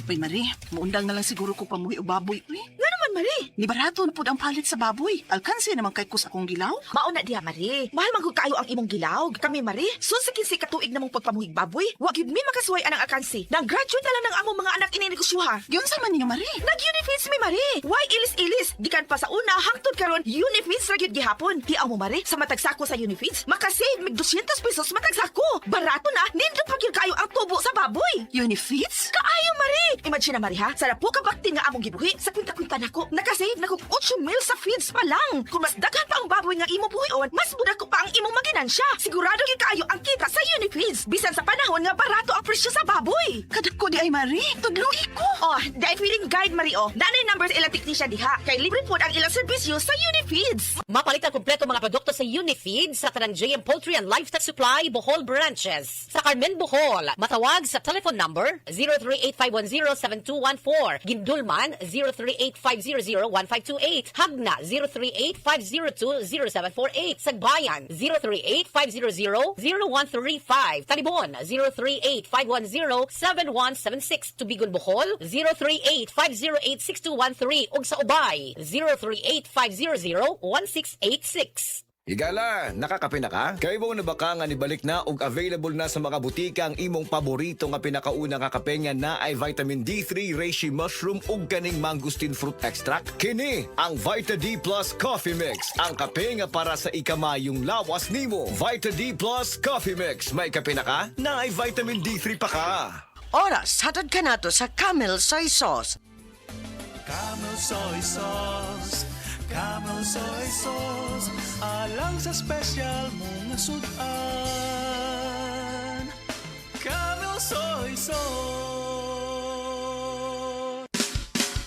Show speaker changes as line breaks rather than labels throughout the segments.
Apay, Mari, muundang na lang siguro ko pamuhi o baboy. Uy,
Nga naman, Mari.
ni barato na po ang palit sa baboy. Alkansi naman kay kus akong gilaw.
Mauna diha, Mari. Mahal magod kayo ang imong gilaw. Kami, Mari, sunsikin si katuig namong pagpamuhig baboy. Wag yun mi makasuway anang akansi. Nag-graduate na lang ng among mga anak ininegosyoha.
Yun sa man ninyo, Mari.
Nag-unifeeds mi, Mari. Why ilis-ilis? Gikan pa sa una, hangtod karon unifeeds ra gyud gihapon. Hiaw mo, Mari, sa matag sako sa unifeeds, makasave mig 200 pesos matag sako. Barato na, nindot pa gyud kayo ang tubo sa baboy.
Unifeeds?
Kaayo, Mari! Imagine na, Mari, ha? Sa po kabakti nga among gibuhi, sa kwinta-kwinta nako, nakasave na kong 8 mil sa feeds pa lang. Kung mas daghan pa ang baboy nga imo buhion, mas muda ko pa ang imong maginansya. Sigurado gyud kayo ang kita sa Unifeeds. Bisan sa panahon nga barato ang presyo sa baboy.
Kadak ko di ay, Mari. Tudluhi ko.
Oh, dahil feeling guide, Mari, oh. Nanay numbers ilang technician diha. Kay libre po ang ilang serbisyo sa Unifeeds.
Mapalit ang kumpleto mga produkto sa Unifeed sa tanang JM Poultry and Livestock Supply, Bohol Branches. Sa Carmen, Bohol, matawag sa telephone number 038-510-7214. Gindulman, 038-500-1528. Hagna, 038-502-0748. Sagbayan, 038-500-0135. Talibon, 038-510-7176. Tubigon, Bohol, 038-508-6213. Ug sa Ubay, 038-500-1686.
Higala, nakakape na ka? Kaya mo na baka nga nibalik na ug available na sa mga butika ang imong paborito nga pinakauna nga kape nga na ay vitamin D3, reishi mushroom ug kaning mangosteen fruit extract? Kini ang Vita D Plus Coffee Mix, ang kape nga para sa ikamayong lawas nimo. Vita D Plus Coffee Mix, may kape na ka? Na ay vitamin D3 pa ka.
Oras, hatad ka na to sa Camel Soy Sauce.
Camel soy sauce, Camel soy sauce, alang sa special mong sudan. Camel soy sauce.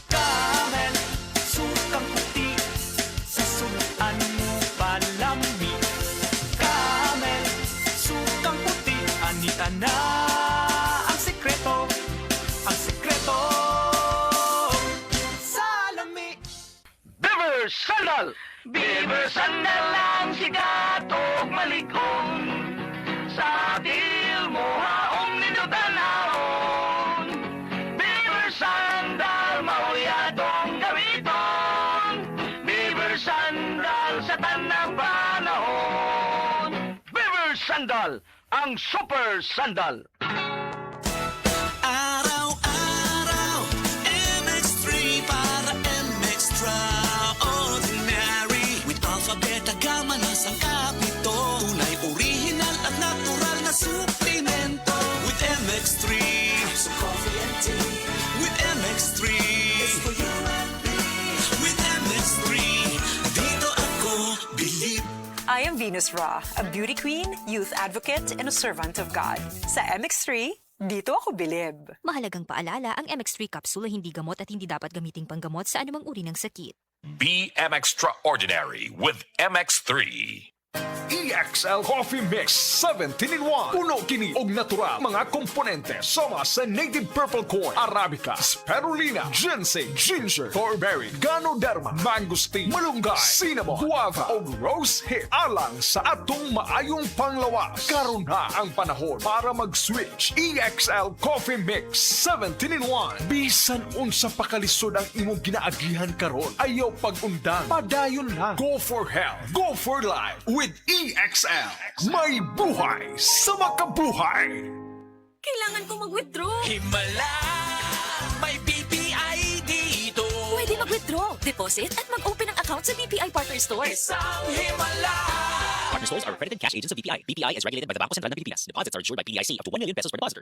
Camel, sukang puti, sa sudan mo palami. Camel, sukang puti, anita na ang sekreto, ang sekreto.
Beaver Sandal! Beaver Sandal ang sigat og malikon. Sa til mo haong ninutanahon. Beaver Sandal mauyadong gamiton. Beaver Sandal sa tanang panahon. Beaver Sandal, ang super sandal.
Araw-araw, MX3 para extraordinary. With alphabet, gamma na sang kapito. Tunay, original at natural na suplemento. With MX3, so coffee and tea. With MX3, it's for you and me. With MX3, dito ako believe.
I am Venus Ra, a beauty queen, youth advocate, and a servant of God. Sa MX3, dito ako bilib.
Mahalagang paalala, ang MX3 capsule ay hindi gamot at hindi dapat gamiting panggamot sa anumang uri ng sakit.
Be extraordinary with MX3. EXL Coffee Mix 17-in-1. Puno kini og natural mga komponente sama sa native purple corn, arabica, spirulina, ginseng, ginger, thornberry, ganoderma, mangosteen, malunggay, cinnamon, guava ug rose hip alang sa atong maayong panglawas. Karon na ang panahon para mag-switch. EXL Coffee Mix 17-in-1. Bisan unsa pa kalisod ang imong ginaagihan karon, ayaw pag-undang, padayon lang. Go for health, go for life with EXL. May buhay sa makabuhay.
Kailangan ko mag-withdraw.
Himala, may BPI dito.
Pwede mag-withdraw, deposit, at mag-open ng account sa BPI Partner Stores.
Isang himala.
Partner stores are accredited cash agents of BPI. BPI is regulated by the Bangko Sentral ng Pilipinas. Deposits are insured by PDIC up to 1 million pesos per depositor.